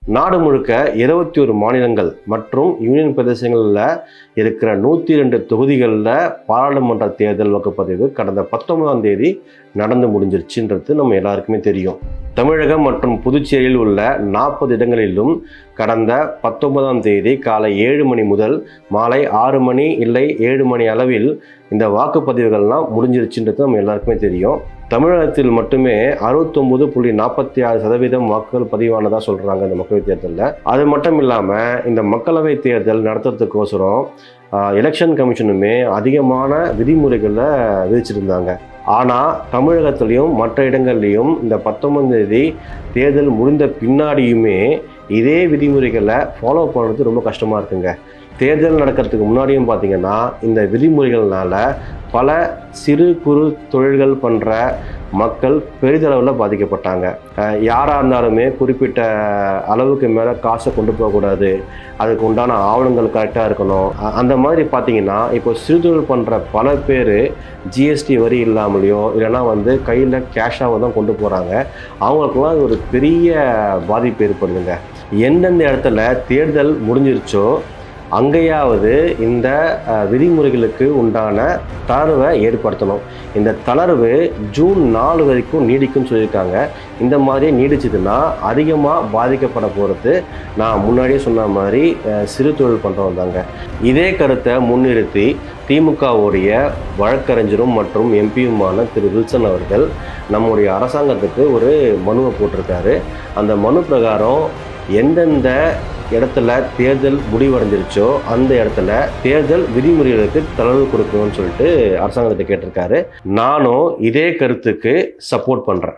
நாடு முழுக்க 21 மாநிலங்கள் மற்றும் யூனியன் பிரதேசங்களில் இருக்கிற 102 தொகுதிகளில் பாராளுமன்ற தேர்தல் வாக்குப்பதிவு கடந்த 19ஆம் தேதி நடந்து முடிஞ்சிருச்சுன்றது நம்ம எல்லாருக்குமே தெரியும். தமிழகம் மற்றும் புதுச்சேரியில் உள்ள 40 இடங்களிலும் கடந்த 19ஆம் தேதி காலை 7 மணி முதல் மாலை 6 மணி இல்லை 7 மணி அளவில் இந்த வாக்குப்பதிவுகள்லாம் முடிஞ்சிருச்சுன்றது நம்ம எல்லாருக்குமே தெரியும். தமிழகத்தில் மட்டுமே 69.46% வாக்குகள் பதிவானதாக சொல்கிறாங்க இந்த மக்களவைத் தேர்தலில். அது மட்டும் இல்லாமல் இந்த மக்களவைத் தேர்தல் நடத்துறதுக்கோசரம் எலெக்ஷன் கமிஷனுமே அதிகமான விதிமுறைகளை விதிச்சிருந்தாங்க. ஆனால் தமிழகத்திலையும் மற்ற இடங்கள்லையும் இந்த 19ஆம் தேதி தேர்தல் முடிந்த பின்னாடியுமே இதே விதிமுறைகளை ஃபாலோ பண்ணுறது ரொம்ப கஷ்டமாக இருக்குங்க. தேர்தல் நடக்கிறதுக்கு முன்னாடியும் பார்த்திங்கன்னா இந்த விதிமுறைகள்னால பல சிறு குறு தொழில்கள் பண்ணுற மக்கள் பெரிதளவில் பாதிக்கப்பட்டாங்க. யாராக இருந்தாலுமே குறிப்பிட்ட அளவுக்கு மேலே காசை கொண்டு போகக்கூடாது, அதுக்கு உண்டான ஆவணங்கள் கரெக்டாக இருக்கணும். அந்த மாதிரி பார்த்திங்கன்னா இப்போ சிறுதொழில் பண்ணுற பல பேர் ஜிஎஸ்டி வரி இல்லாமலையோ இல்லைனா கையில் கேஷாக தான் கொண்டு போகிறாங்க. அவங்களுக்குலாம் அது ஒரு பெரிய பாதிப்பு ஏற்படுதுங்க. எந்தெந்த இடத்துல தேர்தல் முடிஞ்சிருச்சோ அங்கேயாவது இந்த விதிமுறைகளுக்கு உண்டான தளர்வை ஏற்படுத்தணும். இந்த தளர்வு ஜூன் 4 வரைக்கும் நீடிக்கும்னு சொல்லியிருக்காங்க. இந்த மாதிரியே நீடிச்சதுன்னா அதிகமாக பாதிக்கப்பட போகிறது நான் முன்னாடியே சொன்ன மாதிரி சிறு தொழில் பண்ணுறவங்க தாங்க. இதே கருத்தை முன்னிறுத்தி திமுகவுடைய வழக்கறிஞரும் மற்றும் எம்பியுமான திரு வில்சன் அவர்கள் நம்முடைய அரசாங்கத்துக்கு ஒரு மனுவை போட்டிருக்காரு. அந்த மனு பிரகாரம் எந்தெந்த இடத்துல தேர்தல் முடிவடைஞ்சிருச்சோ அந்த இடத்துல தேர்தல் விதிமுறைகளுக்கு தளர்வு கொடுக்கணும்னு சொல்லிட்டு அரசாங்கத்தை கேட்டிருக்காரு. நானும் இதே கருத்துக்கு சப்போர்ட் பண்ணுறேன்.